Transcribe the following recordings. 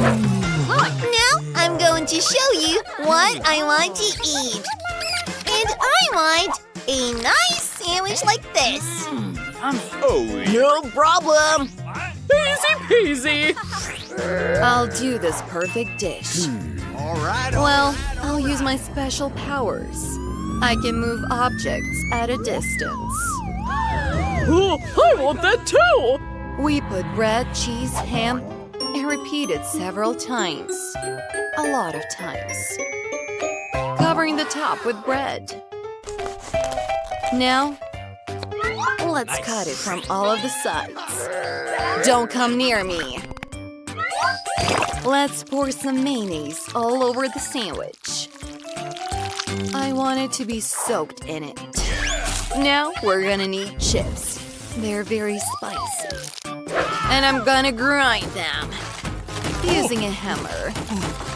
Now I'm going to show you what I want to eat. And I want a nice sandwich like this. Oh, No problem. Easy peasy. I'll do this perfect dish. all right. Well, I'll use my special powers. I can move objects at a distance. Oh, I want that too! We put bread, cheese, ham, and repeat it several times. A lot of times. Covering the top with bread. Now, let's cut it from all of the sides. Don't come near me. Let's pour some mayonnaise all over the sandwich. I want it to be soaked in it. Now we're gonna need chips. They're very spicy. And I'm gonna grind them using a hammer.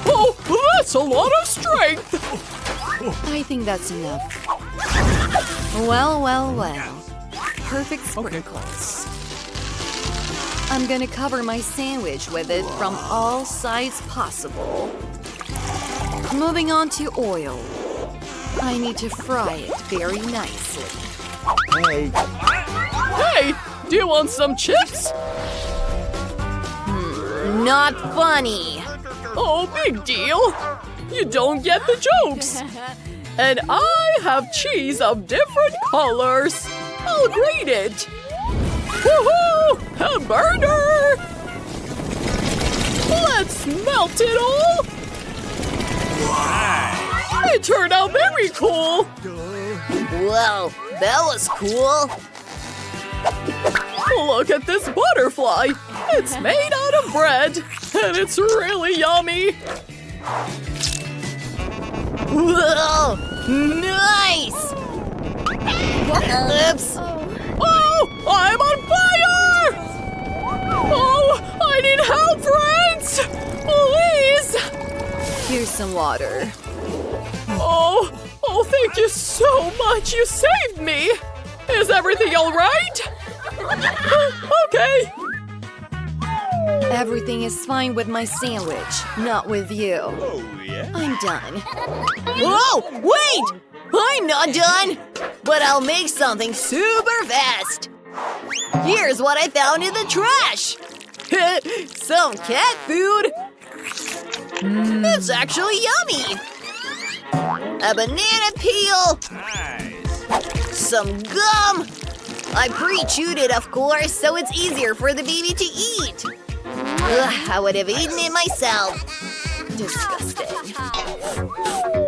Oh, that's a lot of strength! I think that's enough. Well, well, well. Perfect sprinkles. I'm gonna cover my sandwich with it from all sides possible. Moving on to oil. I need to fry it very nicely. Hey, do you want some chips? Not funny. Oh, big deal. You don't get the jokes. And I have cheese of different colors. I'll grate it. Woohoo! A burger! Let's melt it all. It turned out very cool. Whoa, that was cool. Look at this butterfly. It's made out of bread, and it's really yummy. Whoa, nice. Oops. Oh, I'm on fire! Oh, I need help, friends! Please! Here's some water. Oh, thank you so much. You saved me. Is everything all right? Okay. Everything is fine with my sandwich, not with you. Oh, yeah? I'm done. Whoa, wait! I'm not done, but I'll make something super fast. Here's what I found in the trash. Some cat food. It's actually yummy. A banana peel. Nice. Some gum. I pre-chewed it, of course, so it's easier for the baby to eat. Ugh, I would have eaten it myself. Disgusting.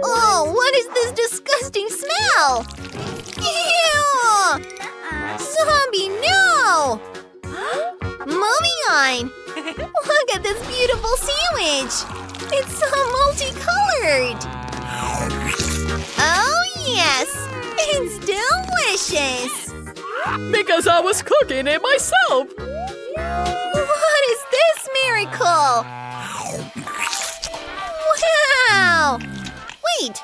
Oh, what is this disgusting smell? Ew! Zombie, no! Moving on. Look at this beautiful sandwich. It's so multicolored. Oh, yes. It's delicious. Because I was cooking it myself. What is this miracle? Wow! Wait,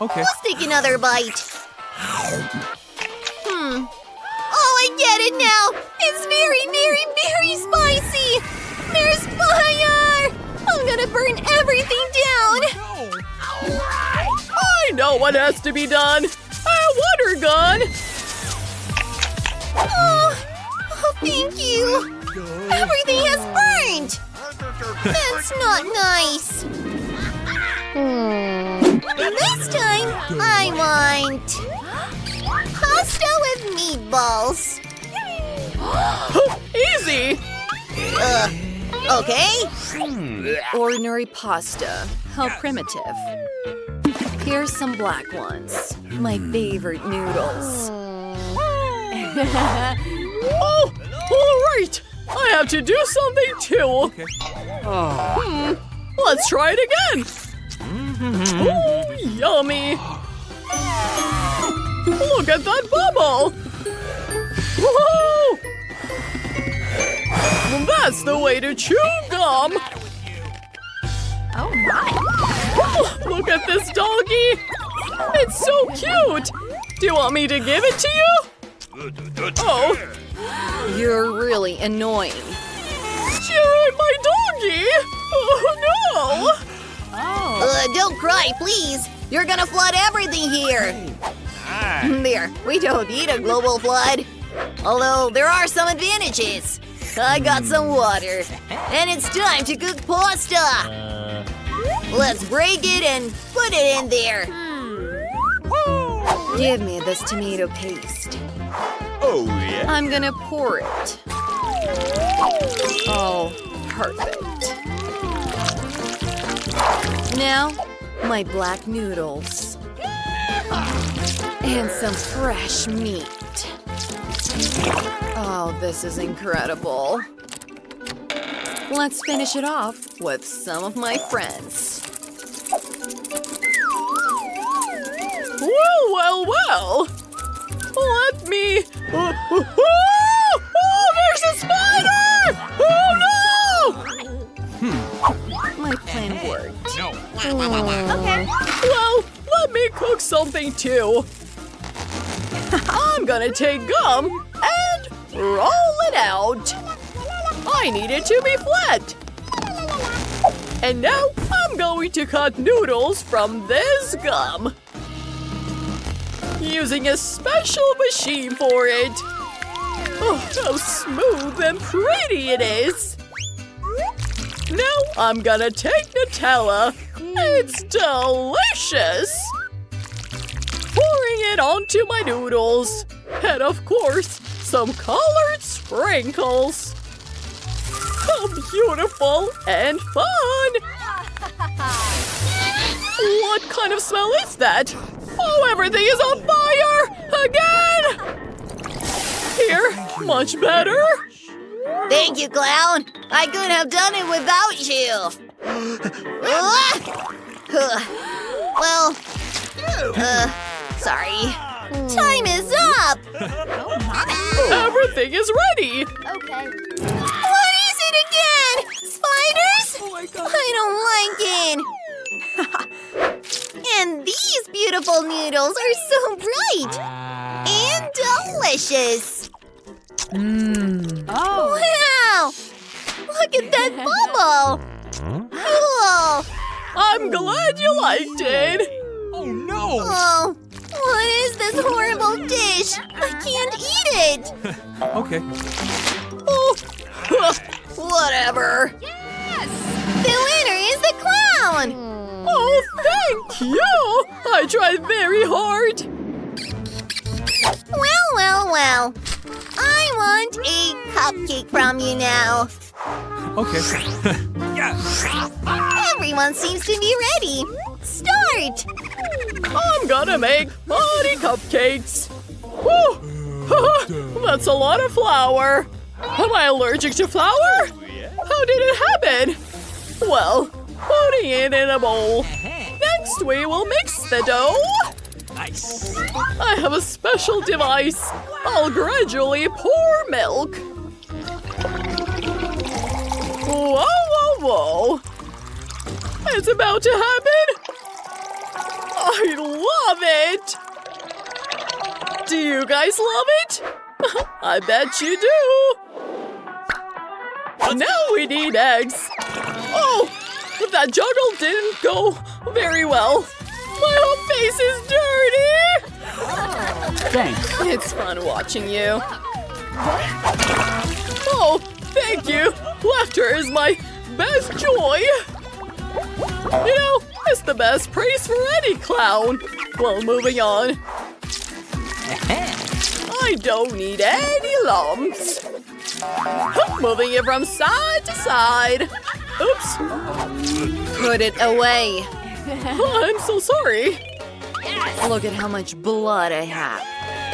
Okay. let's take another bite. Oh, I get it now! It's very, very, very spicy! There's fire! I'm gonna burn everything down! I know what has to be done. A water gun. Oh, thank you! Everything has burned! That's not nice! This time, I want pasta with meatballs. Easy. Okay. Ordinary pasta. How primitive. Here's some black ones. My favorite noodles. Oh, all right. I have to do something too. Okay. Let's try it again. Oh, yummy. Look at that bubble. Whoa! That's the way to chew gum. Oh my. Oh, look at this doggy. It's so cute. Do you want me to give it to you? Oh, you're really annoying. You ate my doggy. Oh, Don't cry, please. You're gonna flood everything here. Nice. There, we don't need a global flood. Although there are some advantages. I got some water. And it's time to cook pasta. Let's break it and put it in there. Give me this tomato paste. Oh, yeah. I'm gonna pour it. Oh, perfect. Now, my black noodles. And some fresh meat. Oh, this is incredible. Let's finish it off with some of my friends. Well. Let me... Oh, there's a spider! Oh, no! My plan worked. No. Okay. Well, let me cook something too. I'm gonna take gum and roll it out. I need it to be flat. And now I'm going to cut noodles from this gum. Using a special machine for it. Oh, how smooth and pretty it is. Now I'm gonna take Nutella. It's delicious. Pouring it onto my noodles. And of course, some colored sprinkles. How beautiful and fun. What kind of smell is that? Oh, everything is on fire! Again! Here, much better. Thank you, clown. I couldn't have done it without you. Sorry. Time is up. Everything is ready. Okay. What is it again? Spiders? Oh my god. I don't like it. And these beautiful noodles are so bright and delicious. Oh. Wow! Look at that bubble. Cool. I'm glad you liked it. Oh, no. Oh, what is this horrible dish? I can't eat it. Okay. Oh, whatever. Yes. The winner is the clown. Oh, thank you. I tried very hard. Well. I want a cupcake from you now. Okay. Yeah. Everyone seems to be ready. Start. I'm gonna make body cupcakes. Whew. That's a lot of flour. Am I allergic to flour? How did it happen? Well, putting it in a bowl. Next, we will mix the dough. Nice. I have a special device. I'll gradually pour milk. Whoa. It's about to happen. I love it. Do you guys love it? I bet you do. Now we need eggs. Oh, that juggle didn't go very well. My whole face is dirty! Thanks. It's fun watching you. Oh, thank you! Laughter is my best joy! You know, it's the best praise for any clown. Well, moving on. I don't need any lumps. Moving it from side to side. Oops. Put it away. I'm so sorry. Look at how much blood I have.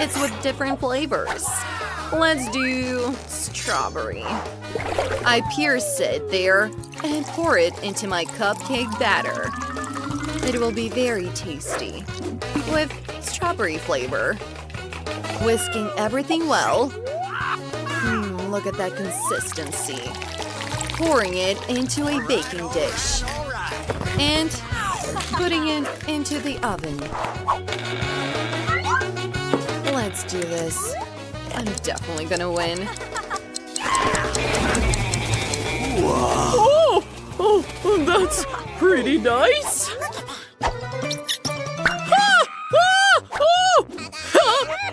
It's with different flavors. Let's do strawberry. I pierce it there and pour it into my cupcake batter. It will be very tasty with strawberry flavor. Whisking everything well. Look at that consistency. Pouring it into a baking dish. And putting it into the oven. Let's do this. I'm definitely gonna win. Oh, Oh, that's pretty nice.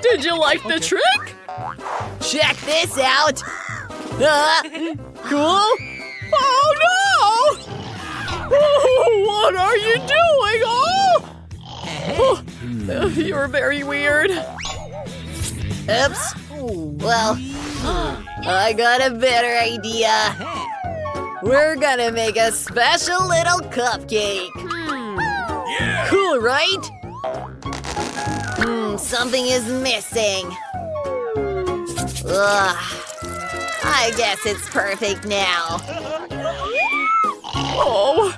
Did you like the trick? Check this out. Cool. Oh no! Oh, what are you doing? Oh, you're very weird. Oops. Well, I got a better idea. We're gonna make a special little cupcake. Cool, right? Something is missing. Ugh. I guess it's perfect now. Oh,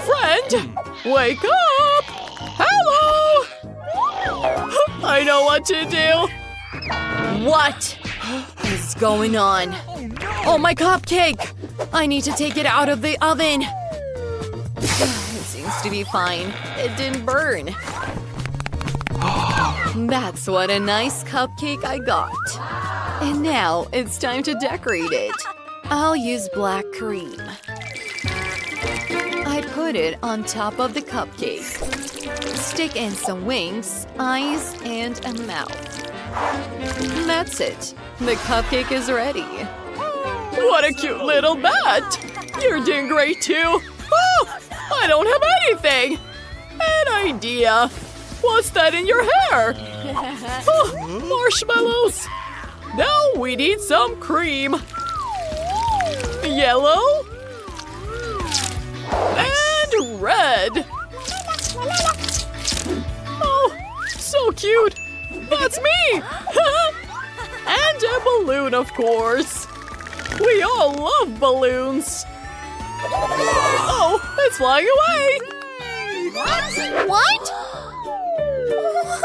friend, wake up! Hello! I know what to do. What is going on? Oh, my cupcake! I need to take it out of the oven. It seems to be fine. It didn't burn. That's what a nice cupcake I got. And now it's time to decorate it. I'll use black cream. I put it on top of the cupcake. Stick in some wings, eyes, and a mouth. That's it. The cupcake is ready. What a cute little bat! You're doing great too. Oh, I don't have anything. An idea. What's that in your hair? Oh, marshmallows. Now we need some cream. Yellow. And red. Oh, so cute. That's me. And a balloon, of course. We all love balloons. Oh, it's flying away. What?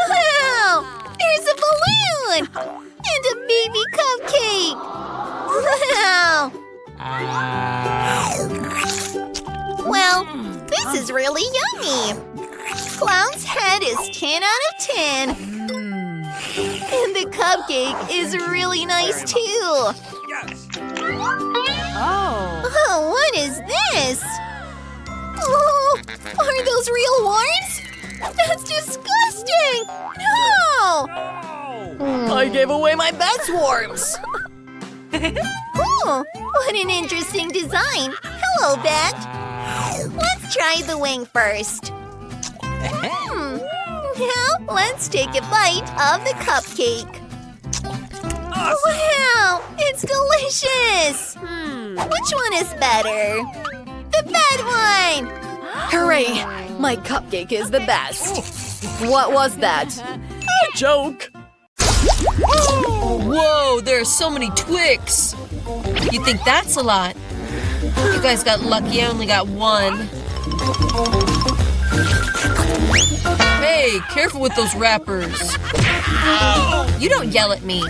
Wow! There's a balloon! And a baby cupcake! Wow! Well, this is really yummy! Clown's head is 10 out of 10. And the cupcake is really nice too! Oh, what is this? Oh, are those real worms? That's disgusting! No! I gave away my best worms. Oh, what an interesting design. Hello, Bat. Let's try the wing first. Now, let's take a bite of the cupcake. Wow, it's delicious. Which one is better? The bad one! Hooray! My cupcake is the best. What was that? A joke. Whoa, there are so many Twix. You think that's a lot? You guys got lucky, I only got one. Hey, careful with those wrappers. You don't yell at me.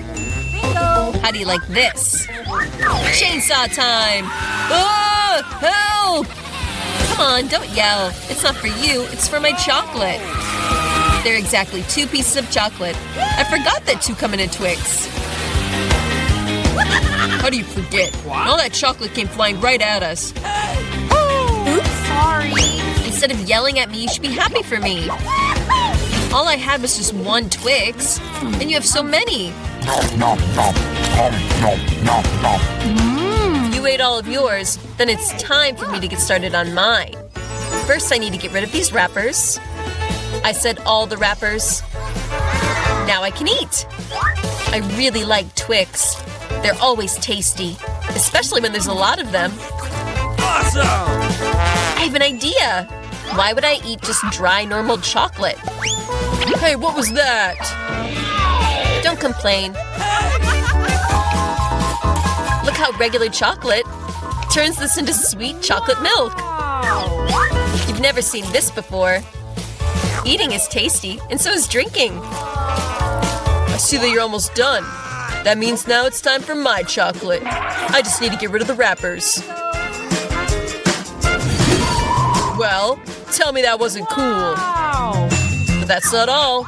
How do you like this? Chainsaw time! Oh, help! Come on, don't yell. It's not for you, it's for my chocolate. They're exactly 2 pieces of chocolate. I forgot that 2 come in a Twix. How do you forget? All that chocolate came flying right at us. Oops, sorry. Instead of yelling at me, you should be happy for me. All I had was just 1 Twix, and you have so many. You ate all of yours, then it's time for me to get started on mine. First, I need to get rid of these wrappers. I said all the wrappers. Now I can eat. I really like Twix. They're always tasty, especially when there's a lot of them. Awesome! I have an idea. Why would I eat just dry, normal chocolate? Hey, what was that? Don't complain. Look how regular chocolate turns this into sweet chocolate milk. You've never seen this before. Eating is tasty, and so is drinking. I see that you're almost done. That means now it's time for my chocolate. I just need to get rid of the wrappers. Well, tell me that wasn't cool. But that's not all.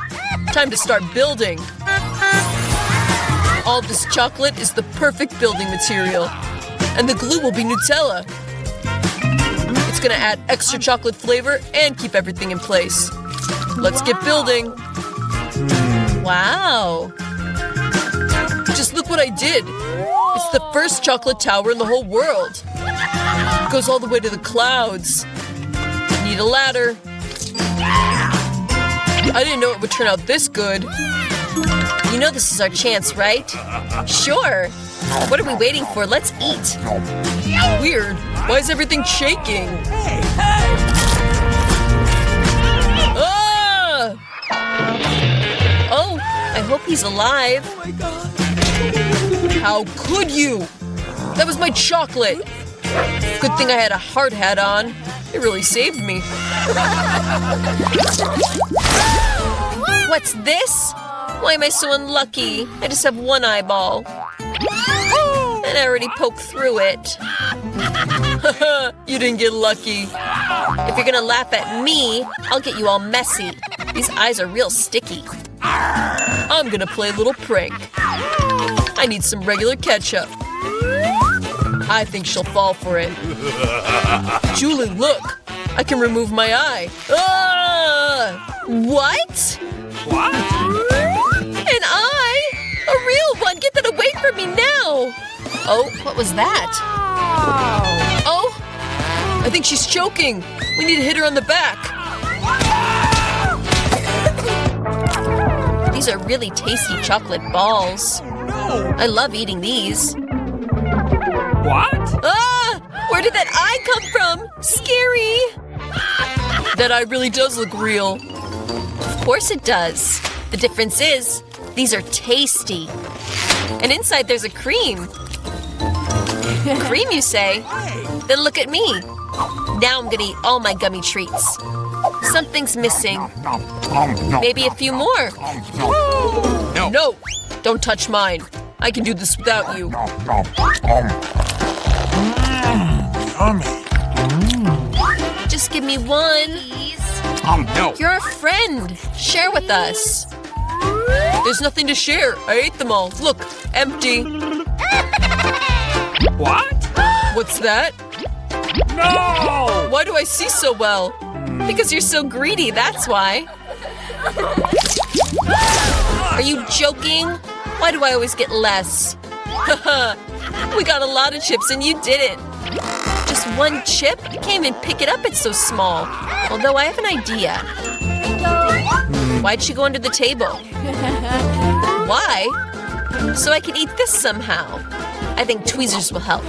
Time to start building. All this chocolate is the perfect building material. And the glue will be Nutella. gonna add extra chocolate flavor and keep everything in place. Let's get building. Wow. Just look what I did. It's the first chocolate tower in the whole world. It goes all the way to the clouds. Need a ladder. I didn't know it would turn out this good. You know this is our chance, right? Sure. What are we waiting for? Let's eat. Weird. Why is everything shaking? Ah! Oh, I hope he's alive. How could you? That was my chocolate. Good thing I had a hard hat on. It really saved me. What's this? Why am I so unlucky? I just have one eyeball. And I already poked through it. You didn't get lucky. If you're gonna laugh at me, I'll get you all messy. These eyes are real sticky. I'm gonna play a little prank. I need some regular ketchup. I think she'll fall for it. Julie, look! I can remove my eye. Ah! What? What? An eye? A real one! Get that away from me now! Oh, what was that? Oh! I think she's choking. We need to hit her on the back. These are really tasty chocolate balls. No. I love eating these. What? Ah! Where did that eye come from? Scary! That eye really does look real. Of course it does. The difference is, these are tasty. And inside there's a cream. Cream, you say? Then look at me. Now I'm gonna eat all my gummy treats. Something's missing. Maybe a few more. No. No! Don't touch mine. I can do this without you. Yummy. Just give me one. No. You're a friend. Share with us. There's nothing to share. I ate them all. Look, empty. What? What's that? No! Why do I see so well? Because you're so greedy, that's why. Are you joking? Why do I always get less? Haha, we got a lot of chips and you didn't. Just one chip? I can't even pick it up, it's so small. Although I have an idea. Why'd she go under the table? Why? So I can eat this somehow. I think tweezers will help.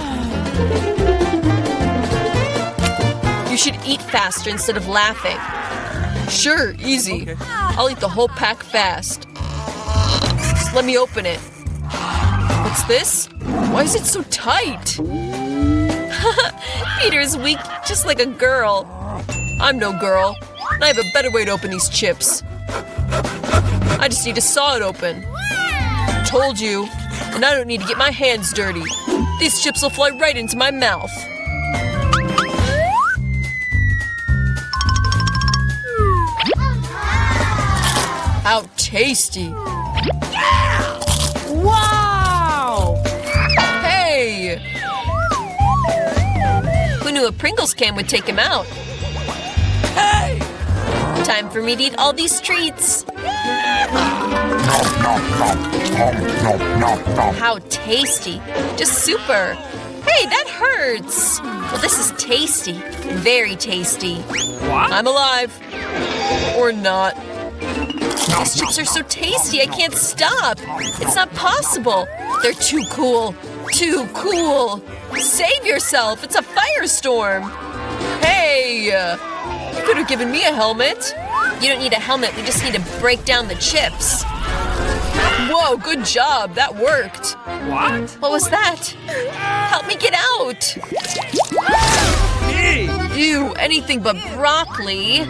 You should eat faster instead of laughing. Sure, easy. Okay. I'll eat the whole pack fast. Just let me open it. What's this? Why is it so tight? Peter is weak, just like a girl. I'm no girl. And I have a better way to open these chips. I just need to saw it open. Told you. And I don't need to get my hands dirty. These chips will fly right into my mouth. How tasty! Wow! Hey! Who knew a Pringles can would take him out? Hey! Time for me to eat all these treats. How tasty! Just super! Hey, that hurts! Well, this is tasty. Very tasty. What? I'm alive. Or not. These chips are so tasty, I can't stop. It's not possible. They're too cool. Too cool. Save yourself. It's a firestorm. Hey! You could have given me a helmet. You don't need a helmet. We just need to break down the chips. Whoa, good job. That worked. What? What was that? Help me get out. Hey! Ew, anything but broccoli.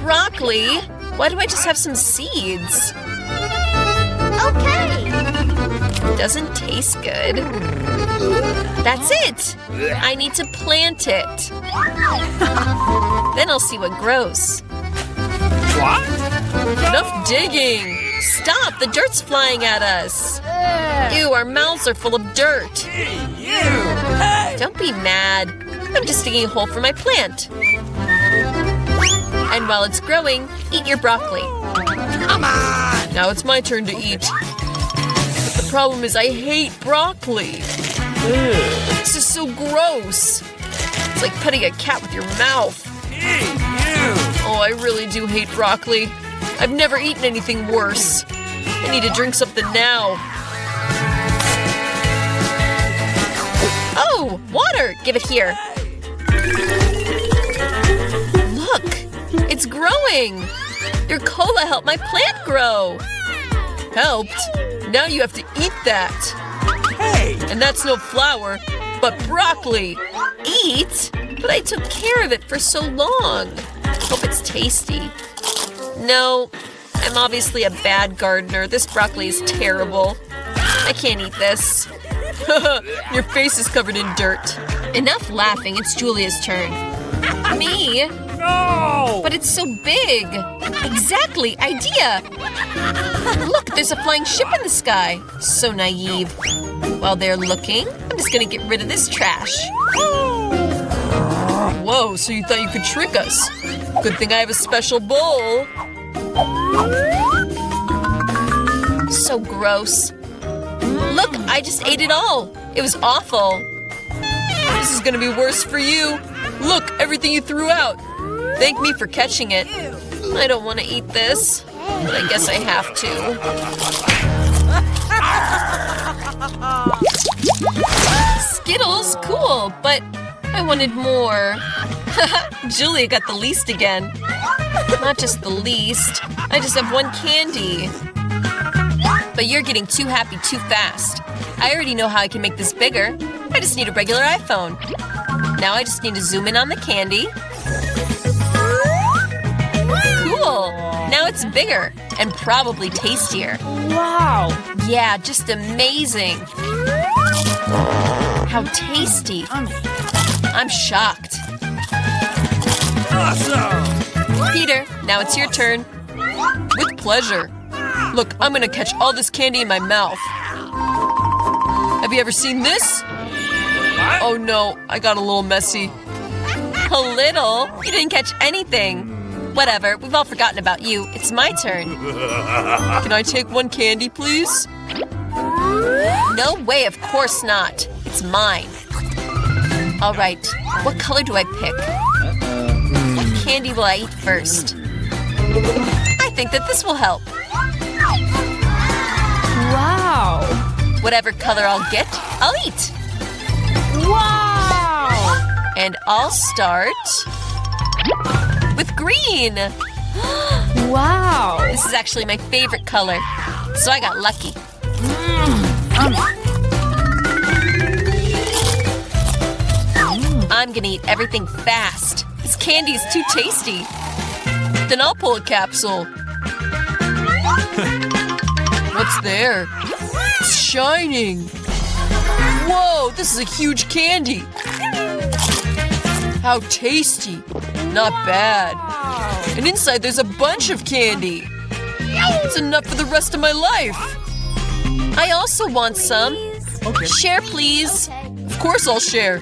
Broccoli? Why do I just have some seeds? Okay. Doesn't taste good. That's it. I need to plant it. Then I'll see what grows. What? Enough digging. Stop, the dirt's flying at us. Ew, our mouths are full of dirt. Hey, you! Hey! Don't be mad. I'm just digging a hole for my plant. And while it's growing, eat your broccoli. Come on! Now it's my turn to eat. But the problem is I hate broccoli. This is so gross. It's like petting a cat with your mouth. Oh, I really do hate broccoli. I've never eaten anything worse. I need to drink something now. Oh, water! Give it here. Look, it's growing. Your cola helped my plant grow. Helped? Now you have to eat that. Hey! And that's no flour, but broccoli. Eat? But I took care of it for so long. Hope it's tasty. No, I'm obviously a bad gardener. This broccoli is terrible. I can't eat this. Your face is covered in dirt. Enough laughing, it's Julia's turn. Me? No! But it's so big. Exactly, idea. Look, there's a flying ship in the sky. So naive. While they're looking, I'm just gonna get rid of this trash. Whoa, so you thought you could trick us. Good thing I have a special bowl. So gross. Look, I just ate it all. It was awful. This is gonna be worse for you. Look, everything you threw out. Thank me for catching it. I don't want to eat this, but I guess I have to. Skittles, cool, but I wanted more. Julia got the least again. Not just the least. I just have one candy. But you're getting too happy too fast. I already know how I can make this bigger. I just need a regular iPhone. Now I just need to zoom in on the candy. Cool! Now it's bigger and probably tastier. Wow! Yeah, just amazing. How tasty. I'm shocked. Awesome! Peter, now it's your turn. With pleasure. Look, I'm gonna catch all this candy in my mouth. Have you ever seen this? What? Oh no, I got a little messy. A little? You didn't catch anything. Whatever, we've all forgotten about you. It's my turn. Can I take one candy, please? No way, of course not. It's mine. All right, what color do I pick? What candy will I eat first? I think that this will help. Wow! Whatever color I'll get, I'll eat. Wow! And I'll start with green. Wow! This is actually my favorite color, so I got lucky. I'm gonna eat everything fast. This candy is too tasty. Then I'll pull a capsule. What's there? It's shining. Whoa, this is a huge candy. How tasty. Not bad. And inside there's a bunch of candy. It's enough for the rest of my life. I also want some. Share, please. Of course I'll share.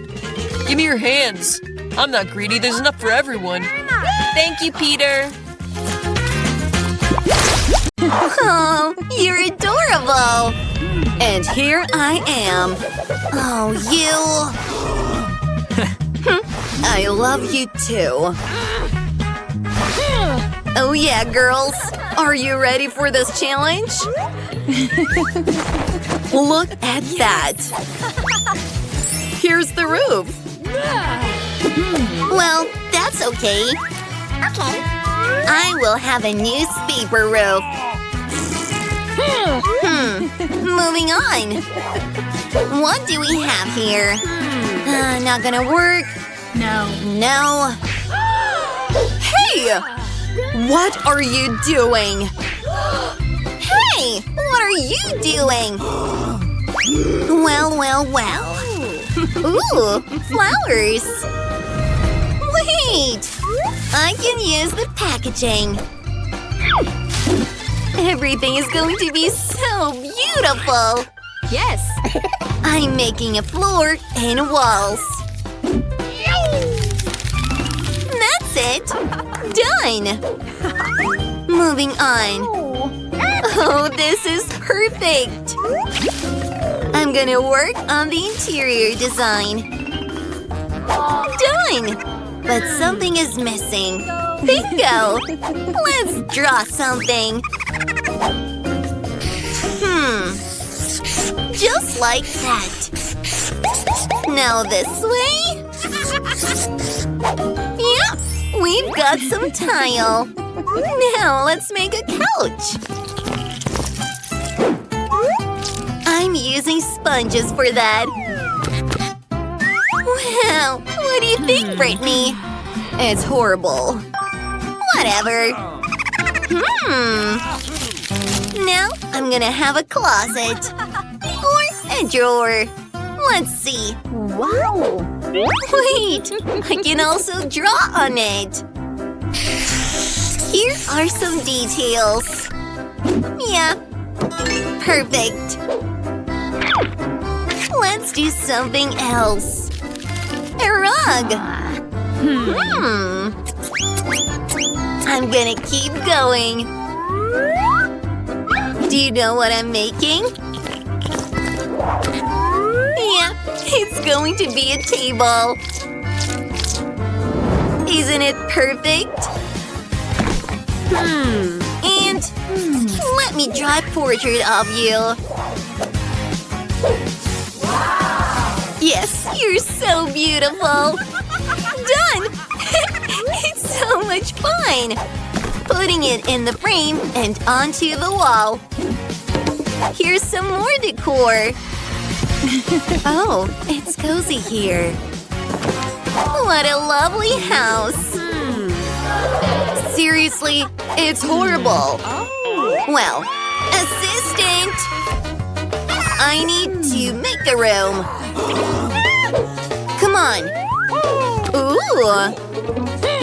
Give me your hands. I'm not greedy. There's enough for everyone. Thank you, Peter. Oh, you're adorable. And here I am. Oh, you. I love you too. Oh yeah, girls. Are you ready for this challenge? Look at that. Here's the roof. Well, that's okay. I will have a newspaper roof. Moving on. What do we have here? Not gonna work. No. Hey! What are you doing? Hey! What are you doing? Well. Ooh, flowers. Wait! I can use the packaging. Everything is going to be so beautiful. Yes! I'm making a floor and walls. it. Done. Moving on. Oh, this is perfect. I'm gonna work on the interior design. Done. But something is missing. Bingo. Let's draw something. Just like that. Now this way. Yeah, we've got some tile. Now let's make a couch. I'm using sponges for that. Wow, what do you think, Brittany? It's horrible. Whatever. Now I'm gonna have a closet. Or a drawer. Let's see. Wow. Wait, I can also draw on it. Here are some details. Yeah, perfect. Let's do something else. A rug. I'm gonna keep going. Do you know what I'm making? Yeah, it's going to be a table. Isn't it perfect? And let me draw a portrait of you. Yes, you're so beautiful. Done! It's so much fun. Putting it in the frame and onto the wall. Here's some more decor. Oh, it's cozy here. What a lovely house. Seriously, it's horrible. Well, assistant! I need to make the room. Come on. Ooh,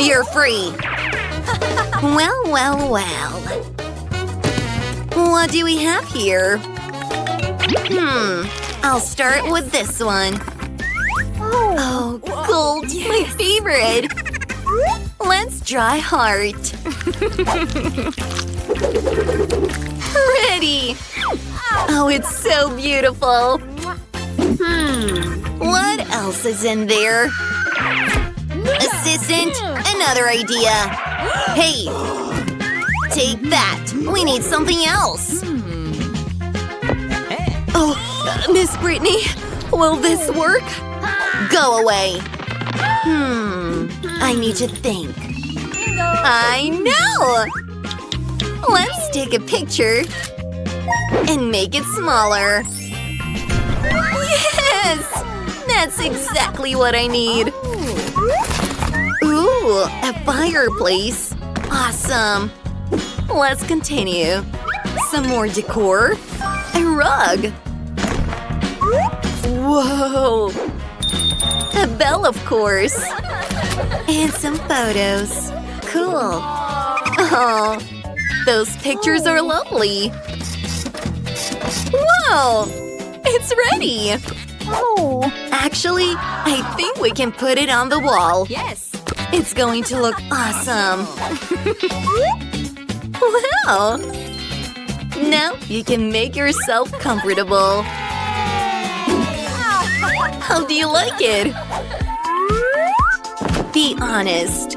you're free. Well, well, well. What do we have here? I'll start with this one. Oh, gold, my favorite. Let's draw a heart. Ready. Oh, it's so beautiful. What else is in there? Assistant, another idea. Hey, take that. We need something else. Oh, Miss Brittany, will this work? Go away. I need to think. I know! Let's take a picture and make it smaller. Yes! That's exactly what I need. Ooh, a fireplace. Awesome. Let's continue. Some more decor. A rug. Whoa! A bell, of course. And some photos. Cool. Oh, those pictures are lovely. Whoa! It's ready! Oh. Actually, I think we can put it on the wall. Yes. It's going to look awesome. Wow! Now you can make yourself comfortable. How do you like it? Be honest.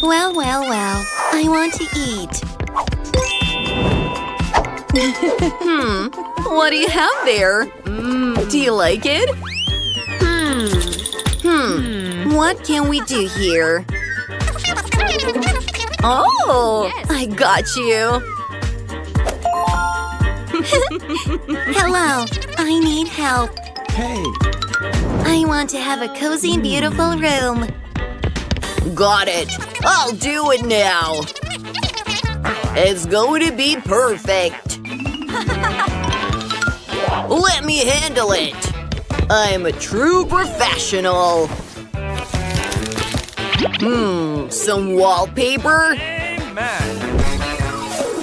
Well, well, well. I want to eat. What do you have there? Do you like it? What can we do here? Oh, yes. I got you. Hello, I need help. Hey. I want to have a cozy and beautiful room. Got it. I'll do it now. It's going to be perfect. Let me handle it. I'm a true professional. Some wallpaper. Amen.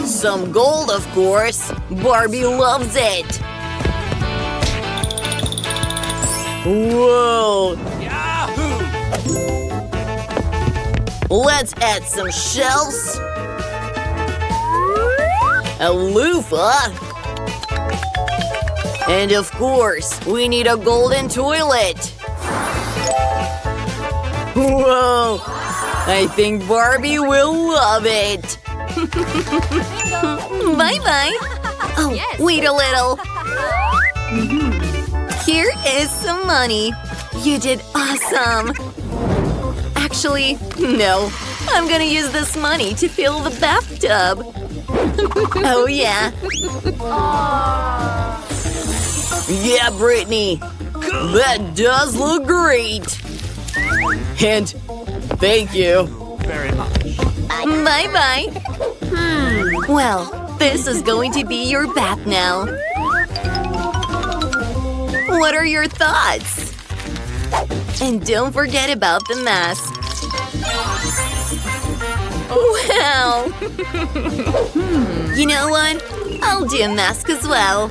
Some gold, of course. Barbie loves it. Whoa. Yahoo! Let's add some shells. A loofah. And of course, we need a golden toilet. Whoa! I think Barbie will love it. Bye-bye. Oh, Yes. wait a little. Here is some money. You did awesome. Actually, no. I'm gonna use this money to fill the bathtub. Oh, yeah. Yeah, Brittany. That does look great. And thank you. Very much. Bye-bye. Well, this is going to be your bath now. What are your thoughts? And don't forget about the mask. Wow! You know what? I'll do a mask as well.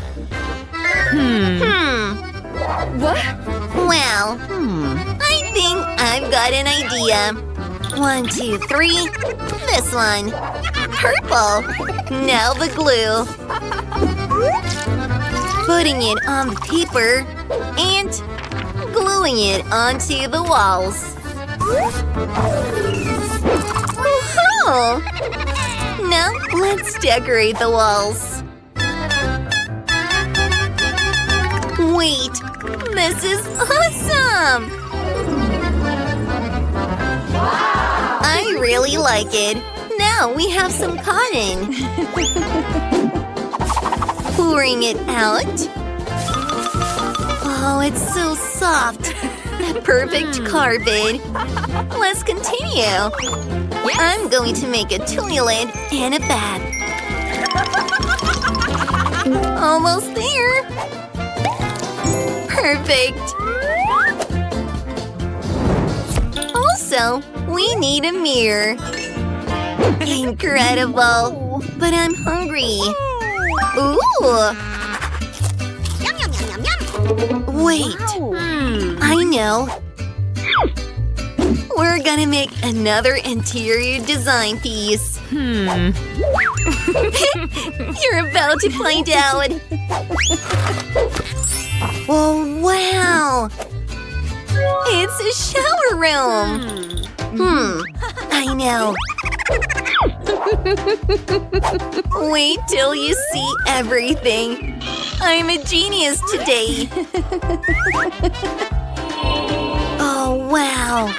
What? Well, I think I've got an idea. 1, 2, 3. This one. Purple. Now the glue. Putting it on the paper and gluing it onto the walls. Oh! Now let's decorate the walls. Wait, this is awesome! I really like it. Now we have some cotton. Pouring it out. Oh, it's so soft. A perfect carpet. Let's continue. I'm going to make a toilet and a bath. Almost there. Perfect. Also, we need a mirror. Incredible. But I'm hungry. Ooh. Wait. I know. We're gonna make another interior design piece. You're about to find out. Oh, wow. It's a shower room. I know. Wait till you see everything. I'm a genius today. Oh, wow.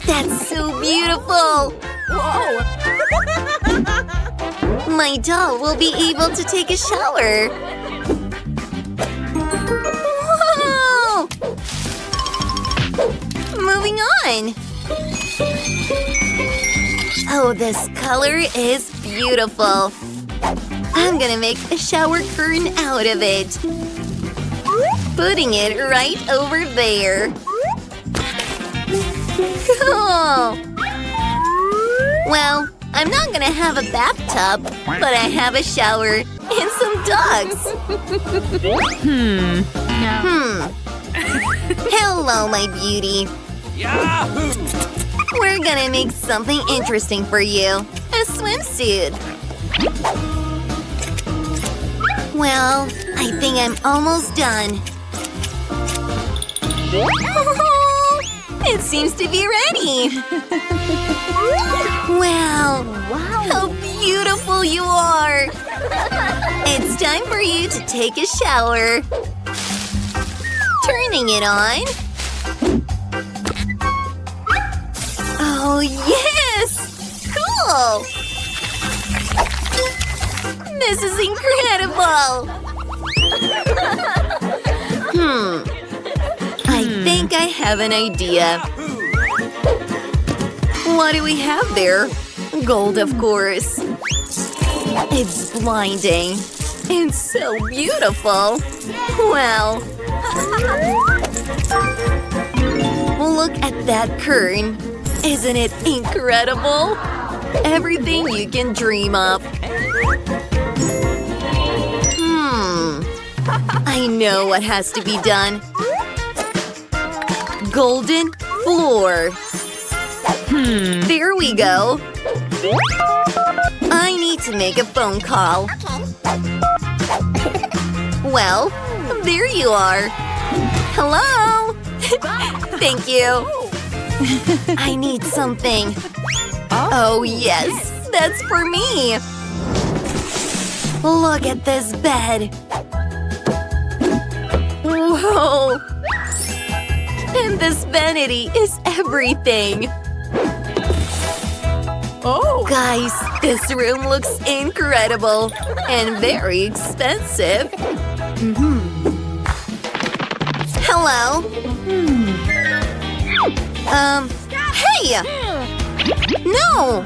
That's so beautiful. Whoa! My doll will be able to take a shower. Whoa! Moving on. Oh, this color is beautiful. I'm gonna make a shower curtain out of it. Putting it right over there. Cool! Well, I'm not gonna have a bathtub, but I have a shower and some dogs. Hello, my beauty. Yahoo! We're gonna make something interesting for you. A swimsuit. Well, I think I'm almost done. It seems to be ready. Wow. How beautiful you are. It's time for you to take a shower. Turning it on. Oh, yes! Cool! This is incredible! I think I have an idea. What do we have there? Gold, of course. It's blinding. It's so beautiful. Wow. Look at that curtain. Isn't it incredible? Everything you can dream of. I know what has to be done. Golden floor. There we go. I need to make a phone call. Well, there you are. Hello? Thank you. I need something. Oh, yes. That's for me. Look at this bed. Whoa. And this vanity is everything. Oh! Guys, this room looks incredible and very expensive. Hello? Hey! No!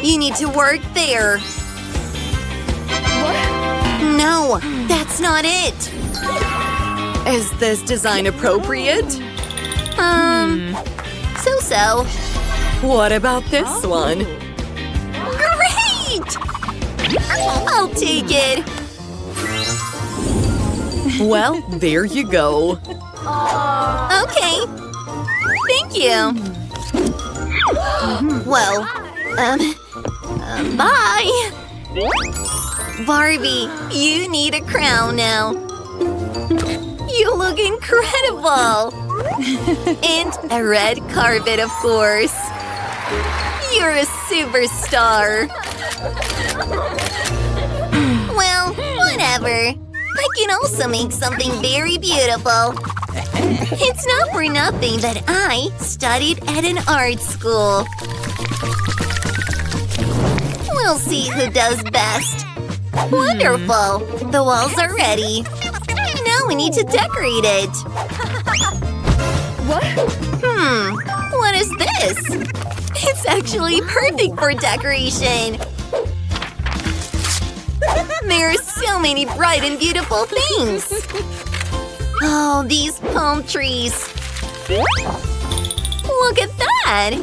You need to work there. No, that's not it. Is this design appropriate? So-so. What about this one? Great! I'll take it. Well, there you go. Okay. Thank you. Well, bye. Barbie, you need a crown now. You look incredible. And a red carpet, of course. You're a superstar. Well, whatever. I can also make something very beautiful. It's not for nothing that I studied at an art school. We'll see who does best. Wonderful! The walls are ready. Now we need to decorate it. What is this? It's actually perfect for decoration. There are so many bright and beautiful things. Oh, these palm trees. Look at that.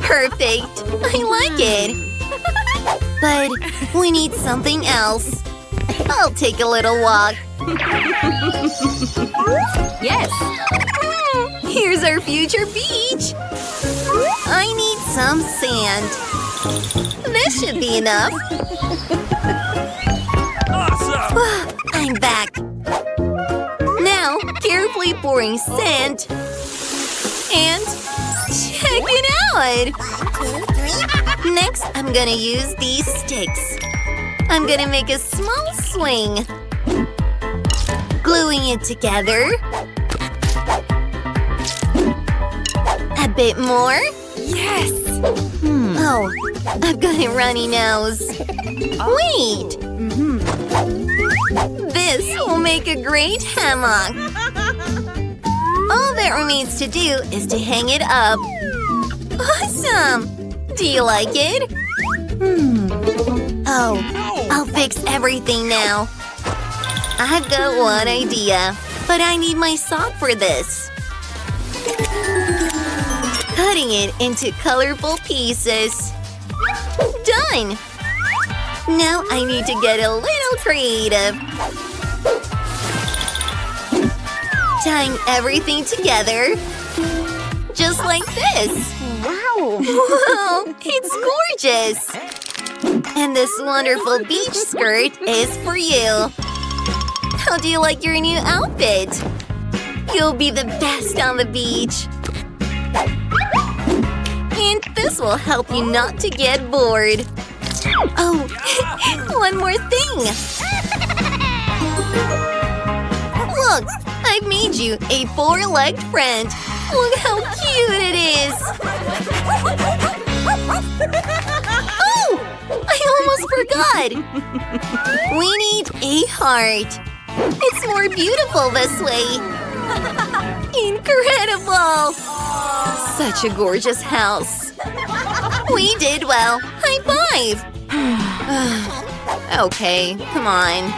Perfect. I like it. But we need something else. I'll take a little walk. Yes. Here's our future beach. I need some sand. This should be enough. Awesome! I'm back. Now, carefully pouring sand. And check it out! Next, I'm gonna use these sticks. I'm gonna make a small swing. Gluing it together. A bit more. Yes! Oh, I've got a runny nose. Wait! This will make a great hammock. All that remains to do is to hang it up. Awesome! Do you like it? Oh, I'll fix everything now. I've got one idea, but I need my sock for this. Cutting it into colorful pieces. Done! Now I need to get a little creative. Tying everything together. Just like this. Wow! Whoa, it's gorgeous! And this wonderful beach skirt is for you. How do you like your new outfit? You'll be the best on the beach. And this will help you not to get bored. Oh, one more thing. Look, I've made you a four-legged friend. Look how cute it is. Oh, I almost forgot. We need a heart. It's more beautiful this way. Incredible. Such a gorgeous house. We did well. High five. Okay, come on.